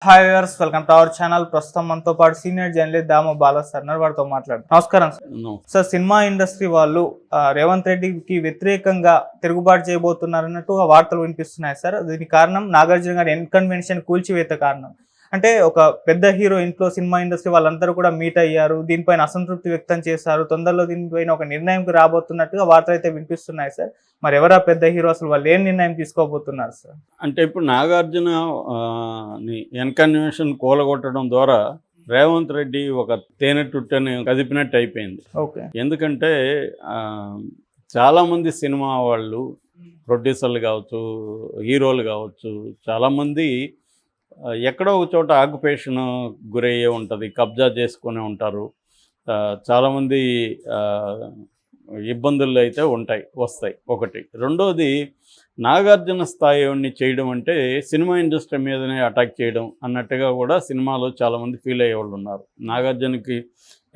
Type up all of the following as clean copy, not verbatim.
Hi viewers, welcome to our channel. ప్రస్తుతం మనతో పాటు సీనియర్ జర్నలిస్ట్ దాము బాలా సార్ ఉన్నారు. వారితో మాట్లాడుతాం. నమస్కారం సార్. సార్, సినిమా ఇండస్ట్రీ వాళ్ళు రేవంత్ రెడ్డికి వ్యతిరేకంగా తిరుగుబాటు చేయబోతున్నారు అన్నట్టుగా వార్తలు వినిపిస్తున్నాయి సార్. దీనికి కారణం నాగార్జున గారి ఎన్కన్వెన్షన్ కూల్చివేత కారణం. అంటే ఒక పెద్ద హీరో ఇంట్లో సినిమా ఇండస్ట్రీ వాళ్ళందరూ కూడా మీట్ అయ్యారు, దీనిపైన అసంతృప్తి వ్యక్తం చేశారు, తొందరలో దీనిపైన ఒక నిర్ణయంకి రాబోతున్నట్టుగా వార్తలు అయితే వినిపిస్తున్నాయి సార్. మరి ఎవరా పెద్ద హీరో, అసలు వాళ్ళు ఏం నిర్ణయం తీసుకోబోతున్నారు సార్? అంటే ఇప్పుడు నాగార్జున ఎన్కన్వెన్షన్ కూలగొట్టడం ద్వారా రేవంత్ రెడ్డి ఒక తేనెట్టుట్టని కదిపినట్టు అయిపోయింది. ఓకే. ఎందుకంటే చాలామంది సినిమా వాళ్ళు, ప్రొడ్యూసర్లు కావచ్చు, హీరోలు కావచ్చు, చాలామంది ఎక్కడో ఒక చోట ఆక్యుపేషన్ గురయ్యే ఉంటుంది, కబ్జా చేసుకునే ఉంటారు. చాలామంది ఇబ్బందులు అయితే వస్తాయి. ఒకటి. రెండోది, నాగార్జున స్థాయిని చేయడం అంటే సినిమా ఇండస్ట్రీ మీదనే అటాక్ చేయడం అన్నట్టుగా కూడా సినిమాలో చాలామంది ఫీల్ అయ్యేవాళ్ళు ఉన్నారు. నాగార్జునకి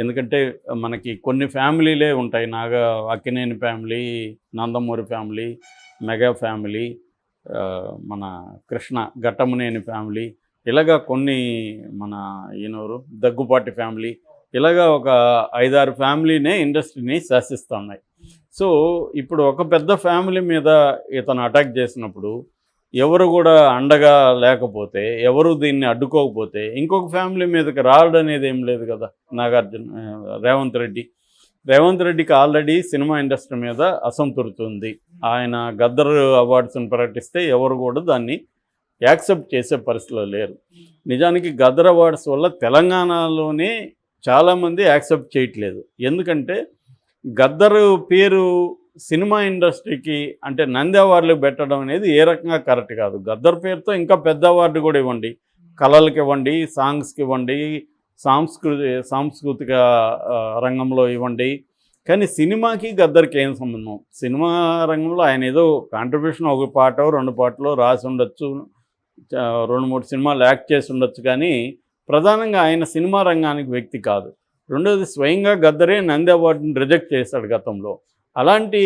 ఎందుకంటే మనకి కొన్ని ఫ్యామిలీలే ఉంటాయి. Akkineni family, Nandamuri family, mega family, మన కృష్ణ ఘట్టమనేని ఫ్యామిలీ, ఇలాగా కొన్ని మన దగ్గుపాటి ఫ్యామిలీ, ఇలాగా ఒక 5-6 ఫ్యామిలీనే ఇండస్ట్రీని శాసిస్తున్నాయి. సో ఇప్పుడు ఒక పెద్ద ఫ్యామిలీ మీద ఇతను అటాక్ చేసినప్పుడు ఎవరు కూడా అండగా లేకపోతే, ఎవరు దీన్ని అడ్డుకోకపోతే ఇంకొక ఫ్యామిలీ మీదకి రావడం అనేది ఏం లేదు కదా. రేవంత్ రెడ్డికి ఆల్రెడీ సినిమా ఇండస్ట్రీ మీద అసంతృప్తి ఉంది. ఆయన గద్దర్ అవార్డ్స్ని ప్రకటిస్తే ఎవరు కూడా దాన్ని యాక్సెప్ట్ చేసే పరిస్థితిలో లేరు. నిజానికి గద్దర్ అవార్డ్స్ వల్ల తెలంగాణలోనే చాలామంది యాక్సెప్ట్ చేయట్లేదు. ఎందుకంటే గద్దర్ పేరు సినిమా ఇండస్ట్రీకి అంటే నంది అవార్డులు పెట్టడం అనేది ఏ రకంగా కరెక్ట్ కాదు. గద్దర్ పేరుతో ఇంకా పెద్ద అవార్డు కూడా ఇవ్వండి, కళలకు ఇవ్వండి, సాంగ్స్కి ఇవ్వండి, సాంస్కృతిక రంగంలో ఇవ్వండి. కానీ సినిమాకి గద్దర్కి ఏం సంబంధం? సినిమా రంగంలో ఆయన ఏదో కాంట్రిబ్యూషన్, ఒక పాటో 2 పాటలో రాసి ఉండొచ్చు, 2-3 సినిమాలు యాక్ట్ చేసి ఉండొచ్చు, కానీ ప్రధానంగా ఆయన సినిమా రంగానికి వ్యక్తి కాదు. రెండోది, స్వయంగా గద్దరే నంది అవార్డుని రిజెక్ట్ చేశాడు గతంలో. అలాంటి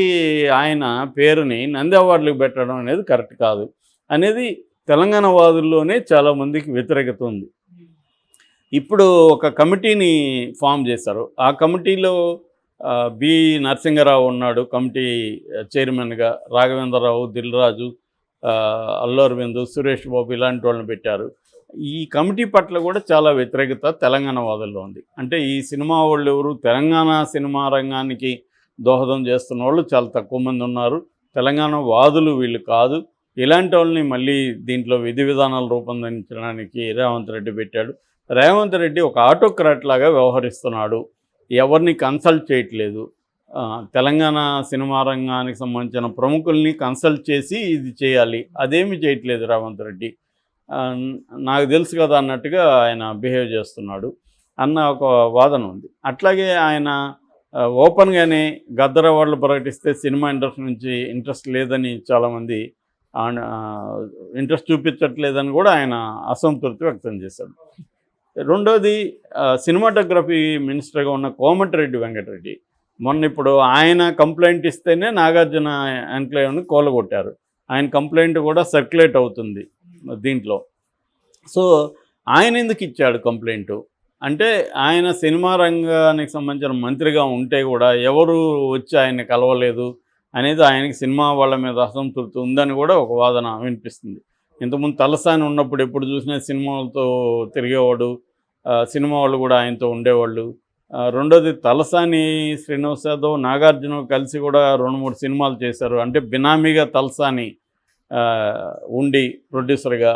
ఆయన పేరుని నంది అవార్డులకు పెట్టడం అనేది కరెక్ట్ కాదు అనేది తెలంగాణ వాదుల్లోనే చాలామందికి వ్యతిరేకత ఉంది. ఇప్పుడు ఒక కమిటీని ఫామ్ చేశారు. ఆ కమిటీలో బి నరసింగరావు ఉన్నాడు కమిటీ చైర్మన్గా, రాఘవేంద్రరావు, దిల్రాజు, అల్లు అరవింద్, సురేష్ బాబు ఇలాంటి వాళ్ళని పెట్టారు. ఈ కమిటీ పట్ల కూడా చాలా వ్యతిరేకత తెలంగాణ వాదుల్లో ఉంది. అంటే ఈ సినిమా వాళ్ళు ఎవరు, తెలంగాణ సినిమా రంగానికి దోహదం చేస్తున్న వాళ్ళు చాలా తక్కువ మంది ఉన్నారు. తెలంగాణ వాదులు వీళ్ళు కాదు. ఇలాంటి వాళ్ళని మళ్ళీ దీంట్లో విధి విధానాలు రూపొందించడానికి రేవంత్ రెడ్డి పెట్టాడు. రేవంత్ రెడ్డి ఒక ఆటోక్రాట్ లాగా వ్యవహరిస్తున్నాడు, ఎవరిని కన్సల్ట్ చేయట్లేదు. తెలంగాణ సినిమా రంగానికి సంబంధించిన ప్రముఖుల్ని కన్సల్ట్ చేసి ఇది చేయాలి, అదేమీ చేయట్లేదు రేవంత్ రెడ్డి. నాకు తెలుసు కదా అన్నట్టుగా ఆయన బిహేవ్ చేస్తున్నాడు అన్న ఒక వాదన ఉంది. అట్లాగే ఆయన ఓపెన్గానే గద్దర్ అవార్డులు ప్రకటిస్తే సినిమా ఇండస్ట్రీ నుంచి ఇంట్రెస్ట్ లేదని, చాలామంది ఇంట్రెస్ట్ చూపించట్లేదని కూడా ఆయన అసంతృప్తి వ్యక్తం చేశాడు. రెండోది, సినిమాటోగ్రఫీ మినిస్టర్గా ఉన్న కోమటిరెడ్డి వెంకటరెడ్డి ఇప్పుడు ఆయన కంప్లైంట్ ఇస్తేనే నాగార్జున ఎన్క్లేవ్ని కూలగొట్టారు. ఆయన కంప్లైంట్ కూడా సర్క్యులేట్ అవుతుంది దీంట్లో. సో ఆయన ఎందుకు ఇచ్చాడు కంప్లైంటు అంటే, ఆయన సినిమా రంగానికి సంబంధించిన మంత్రిగా ఉంటే కూడా ఎవరు వచ్చి ఆయన్ని కలవలేదు అనేది ఆయనకి సినిమా వాళ్ళ మీద అసంతృప్తి ఉందని కూడా ఒక వాదన వినిపిస్తుంది. ఇంతకుముందు తలసాని ఉన్నప్పుడు ఎప్పుడు చూసినా సినిమాలతో తిరిగేవాడు, సినిమా వాళ్ళు కూడా ఆయనతో ఉండేవాళ్ళు. రెండోది, తలసాని శ్రీనివాస్ యాదవ్, నాగార్జున కలిసి కూడా 2-3 సినిమాలు చేశారు. అంటే బినామీగా తలసాని ఉండి ప్రొడ్యూసర్గా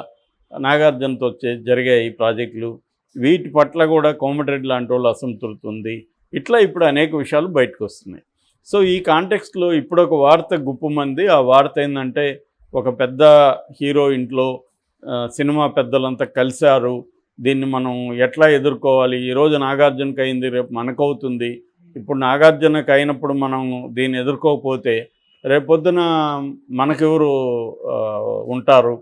నాగార్జునతో జరిగాయి ఈ ప్రాజెక్టులు. వీటి పట్ల కూడా కోమటిరెడ్డి లాంటి వాళ్ళు అసంతృప్తి ఉంది. ఇట్లా ఇప్పుడు అనేక విషయాలు బయటకు వస్తున్నాయి. సో ఈ కాంటెక్స్ట్లో ఇప్పుడు ఒక వార్త గుప్పుమంది. ఆ వార్త ఏంటంటే, ఒక పెద్ద హీరో ఇంట్లో సినిమా పెద్దలంతా కలిశారు, దీన్ని మనం ఎట్లా ఎదుర్కోవాలి, ఈరోజు నాగార్జునకి అయింది, రేపు మనకవుతుంది. ఇప్పుడు నాగార్జునకి అయినప్పుడు మనం దీన్ని ఎదుర్కోకపోతే రేపొద్దున మనకెవరు ఉంటారు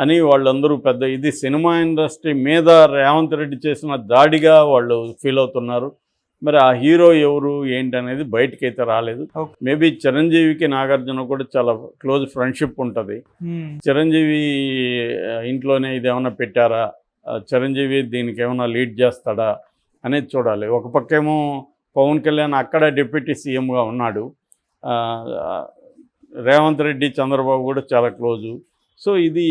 అని వాళ్ళందరూ ఇది సినిమా ఇండస్ట్రీ మీద రేవంత్ రెడ్డి చేసిన దాడిగా వాళ్ళు ఫీల్ అవుతున్నారు. మరి ఆ హీరో ఎవరు ఏంటి అనేది బయటకైతే రాలేదు. మేబీ చిరంజీవికి నాగార్జున కూడా చాలా క్లోజ్ ఫ్రెండ్షిప్ ఉంటుంది. చిరంజీవి ఇంట్లోనే ఇది ఏమైనా పెట్టారా చిరంజీవి దీనికి ఏమైనా లీడ్ చేస్తాడా అనేది చూడాలి. ఒక పక్కేమో పవన్ కళ్యాణ్ అక్కడ డిప్యూటీ సీఎంగా ఉన్నాడు, రేవంత్ రెడ్డి చంద్రబాబు కూడా చాలా క్లోజు. సో ఇది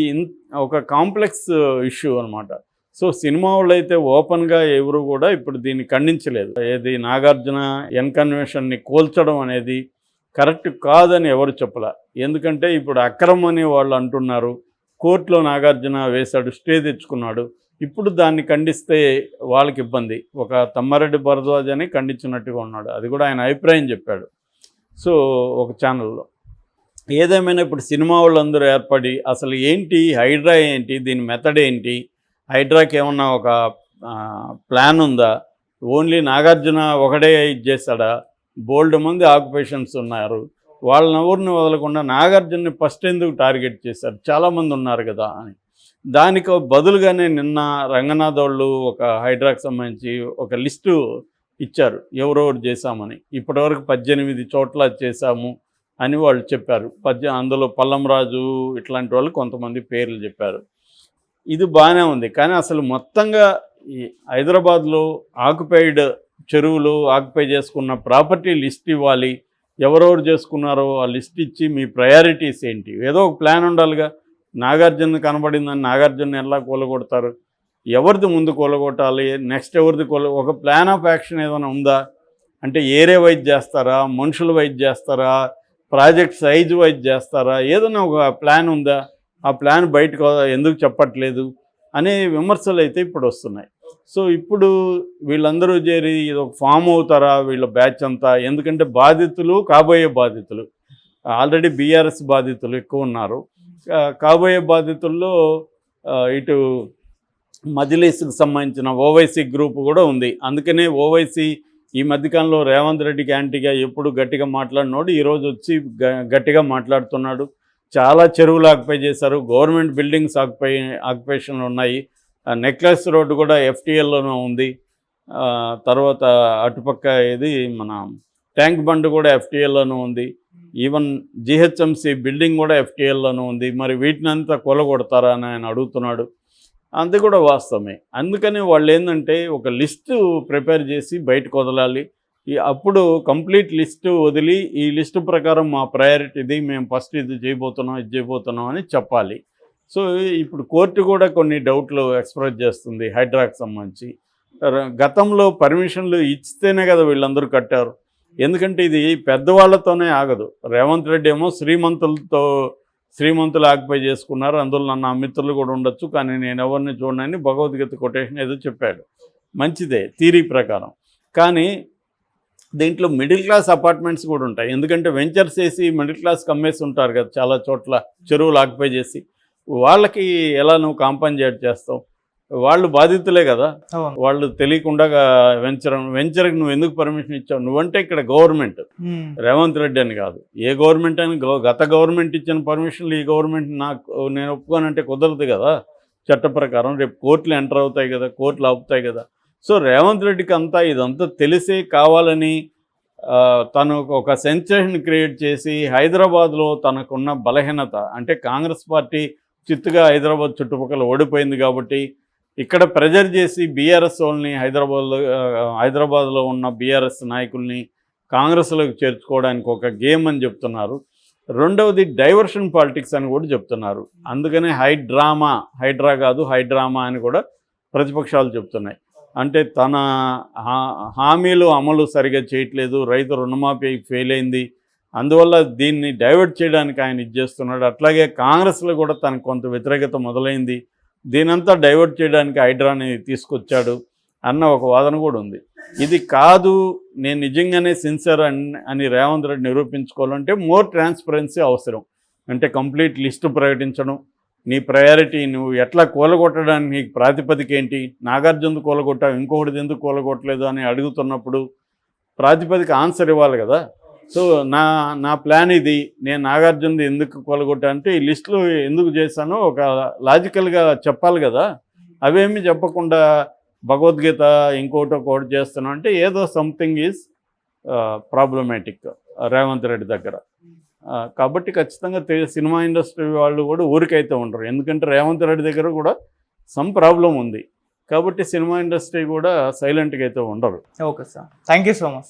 ఒక కాంప్లెక్స్ ఇష్యూ అనమాట. సో సినిమా వాళ్ళు అయితే ఓపెన్గా ఎవరు కూడా ఇప్పుడు దీన్ని ఖండించలేదు. ఏది నాగార్జున ఎన్కన్వెన్షన్ని కోల్చడం అనేది కరెక్ట్ కాదని ఎవరు చెప్పలే. ఎందుకంటే ఇప్పుడు అక్రమం అని వాళ్ళు అంటున్నారు. కోర్టులో నాగార్జున వేశాడు, స్టే తెచ్చుకున్నాడు. ఇప్పుడు దాన్ని ఖండిస్తే వాళ్ళకి ఇబ్బంది. ఒక తమ్మారెడ్డి భరద్వాజ్ అని ఖండించినట్టుగా ఉన్నాడు, అది కూడా ఆయన అభిప్రాయం చెప్పాడు సో ఒక ఛానల్లో. ఏదేమైనా ఇప్పుడు సినిమా వాళ్ళందరూ ఏర్పడి అసలు ఏంటి హైడ్రా ఏంటి, దీని మెథడ్ ఏంటి, హైడ్రాకి ఏమన్నా ఒక ప్లాన్ ఉందా, ఓన్లీ నాగార్జున ఒకడే ఇది చేస్తాడా, బోల్డ్ మంది ఆక్యుపేషన్స్ ఉన్నారు, వాళ్ళని ఎవరిని వదలకుండా నాగార్జున్ని ఫస్ట్ ఎందుకు టార్గెట్ చేశారు, చాలామంది ఉన్నారు కదా అని. దానికి బదులుగానే నిన్న రంగనాథ్ వాళ్ళు ఒక హైడ్రాకి సంబంధించి ఒక లిస్టు ఇచ్చారు, ఎవరెవరు చేశామని. ఇప్పటివరకు 18 చోట్ల చేశాము అని వాళ్ళు చెప్పారు. అందులో పల్లంరాజు ఇట్లాంటి వాళ్ళు కొంతమంది పేర్లు చెప్పారు. ఇది బాగానే ఉంది, కానీ అసలు మొత్తంగా ఈ హైదరాబాద్లో ఆక్యుపైడ్ చెరువులు ఆక్యుపై చేసుకున్న ప్రాపర్టీ లిస్ట్ ఇవ్వాలి, ఎవరెవరు చేసుకున్నారో ఆ లిస్ట్ ఇచ్చి మీ ప్రయారిటీస్ ఏంటి, ఏదో ఒక ప్లాన్ ఉండాలిగా. నాగార్జున కనబడిందని నాగార్జున ఎలా కూలగొడతారు, ఎవరిది ముందు కూలగొట్టాలి, నెక్స్ట్ ఎవరిది ఒక ప్లాన్ ఆఫ్ యాక్షన్ ఏదైనా ఉందా? అంటే ఏరియా వైజ్ చేస్తారా, మనుషులు వైజ్ చేస్తారా, ప్రాజెక్ట్ సైజు వైజ్ చేస్తారా, ఏదైనా ఒక ప్లాన్ ఉందా? ఆ ప్లాన్ బయటకు ఎందుకు చెప్పట్లేదు అనే విమర్శలు అయితే ఇప్పుడు వస్తున్నాయి. సో ఇప్పుడు వీళ్ళందరూ చేరి ఇది ఒక ఫామ్ అవుతారా వీళ్ళ బ్యాచ్ అంతా? ఎందుకంటే బాధితులు, కాబోయే బాధితులు, ఆల్రెడీ బీఆర్ఎస్ బాధితులు ఎక్కువ ఉన్నారు. కాబోయే బాధితుల్లో ఇటు మజ్లిస్కి సంబంధించిన ఓవైసీ గ్రూప్ కూడా ఉంది. అందుకనే ఓవైసీ ఈ మధ్యకాలంలో రేవంత్ రెడ్డికి యాంటీగా ఎప్పుడు గట్టిగా మాట్లాడినోడు ఈరోజు వచ్చి గట్టిగా మాట్లాడుతున్నాడు. చాలా చెరువులు ఆక్యుపై చేశారు, గవర్నమెంట్ బిల్డింగ్స్ ఆక్యుపేషన్లు ఉన్నాయి, నెక్లెస్ రోడ్డు కూడా ఎఫ్టీఎల్లోనూ ఉంది, తర్వాత అటుపక్క ఇది మన ట్యాంక్ బండ్ కూడా ఎఫ్టీఎల్లోనూ ఉంది, ఈవెన్ జిహెచ్ఎంసీ బిల్డింగ్ కూడా ఎఫ్టీఎల్లోనూ ఉంది. మరి వీటిని అంతా కొలగొడతారా అని ఆయన అడుగుతున్నాడు. అంతే కూడా వాస్తవమే. అందుకని వాళ్ళు ఏంటంటే ఒక లిస్టు ప్రిపేర్ చేసి బయటకు వదలాలి. అప్పుడు కంప్లీట్ లిస్టు వదిలి ఈ లిస్టు ప్రకారం మా ప్రయారిటీ ఇది, మేము ఫస్ట్ ఇది చేయబోతున్నాం అని చెప్పాలి. సో ఇప్పుడు కోర్టు కూడా కొన్ని డౌట్లు ఎక్స్ప్రెస్ చేస్తుంది హైడ్రాకి సంబంధించి. గతంలో పర్మిషన్లు ఇస్తేనే కదా వీళ్ళందరూ కట్టారు. ఎందుకంటే ఇది పెద్దవాళ్లతోనే ఆగదు. రేవంత్ రెడ్డి ఏమో శ్రీమంతులు ఆక్యుపై చేసుకున్నారు, అందులో నా మిత్రులు కూడా ఉండొచ్చు, కానీ నేను ఎవరిని చూడనని భగవద్గీత కొటేషన్ ఏదో చెప్పాడు. మంచిదే థియరీ ప్రకారం, కానీ దీంట్లో మిడిల్ క్లాస్ అపార్ట్మెంట్స్ కూడా ఉంటాయి. ఎందుకంటే వెంచర్స్ వేసి మిడిల్ క్లాస్కి అమ్మేసి ఉంటారు కదా చాలా చోట్ల చెరువులు ఆక్యుపై చేసి. వాళ్ళకి ఎలా నువ్వు కాంపన్సేట్ చేస్తావు? వాళ్ళు బాధితులే కదా, వాళ్ళు తెలియకుండా వెంచర్కి నువ్వు ఎందుకు పర్మిషన్ ఇచ్చావు? నువ్వంటే ఇక్కడ గవర్నమెంట్, రేవంత్ రెడ్డి అని కాదు, ఏ గవర్నమెంట్ అని. గత గవర్నమెంట్ ఇచ్చిన పర్మిషన్లు ఈ గవర్నమెంట్ నేను ఒప్పుకోనంటే కుదరదు కదా చట్ట ప్రకారం. రేపు కోర్టులు ఎంటర్ అవుతాయి కదా, కోర్టులు ఆపుతాయి కదా. సో రేవంత్ రెడ్డికి ఇదంతా తెలిసే కావాలని తను ఒక సెన్సేషన్ క్రియేట్ చేసి హైదరాబాద్లో తనకున్న బలహీనత, అంటే కాంగ్రెస్ పార్టీ చిత్తుగా హైదరాబాద్ చుట్టుపక్కల ఓడిపోయింది కాబట్టి ఇక్కడ ప్రెజర్ చేసి బీఆర్ఎస్ వాళ్ళని హైదరాబాద్లో ఉన్న బీఆర్ఎస్ నాయకుల్ని కాంగ్రెస్లోకి చేర్చుకోవడానికి ఒక గేమ్ అని చెప్తున్నారు. రెండవది డైవర్షన్ పాలిటిక్స్ అని కూడా చెప్తున్నారు. అందుకనే హైడ్రా కాదు హైడ్రామా అని కూడా ప్రతిపక్షాలు చెప్తున్నాయి. అంటే తన హామీలు అమలు సరిగా చేయట్లేదు, రైతు రుణమాఫీ ఫెయిల్ అయింది, అందువల్ల దీన్ని డైవర్ట్ చేయడానికి ఆయన చేస్తున్నాడు. అట్లాగే కాంగ్రెస్లో కూడా తనకు కొంత వ్యతిరేకత మొదలైంది, దీనంతా డైవర్ట్ చేయడానికి హైడ్రాని తీసుకొచ్చాడు అన్న ఒక వాదన కూడా ఉంది. ఇది కాదు, నేను నిజంగానే సిన్సియర్ అని రేవంత్ రెడ్డి నిరూపించుకోవాలంటే మోర్ ట్రాన్స్పరెన్సీ అవసరం. అంటే కంప్లీట్ లిస్టు ప్రకటించడం, నీ ప్రయారిటీ, నువ్వు ఎట్లా కూలగొట్టడానికి నీకు ప్రాతిపదిక ఏంటి, నాగార్జున కూలగొట్టావు, ఇంకొకటి ఎందుకు కూలగొట్టలేదు అని అడుగుతున్నప్పుడు ప్రాతిపదిక ఆన్సర్ ఇవ్వాలి కదా. సో నా ప్లాన్ ఇది, నేను నాగార్జునది ఎందుకు కూలగొట్టా అంటే ఈ లిస్టులో ఎందుకు చేశానో ఒక లాజికల్గా చెప్పాలి కదా. అవేమీ చెప్పకుండా భగవద్గీత ఇంకోటి చేస్తున్నాం అంటే ఏదో something is problematic Revanth Reddy దగ్గర. కాబట్టి ఖచ్చితంగా సినిమా ఇండస్ట్రీ వాళ్ళు కూడా ఊరికైతే ఉండరు. ఎందుకంటే రేవంత్ రెడ్డి దగ్గర కూడా సమ్ ప్రాబ్లం ఉంది. కాబట్టి సినిమా ఇండస్ట్రీ కూడా సైలెంట్గా అయితే ఉండరు. Okay sir, thank you so much.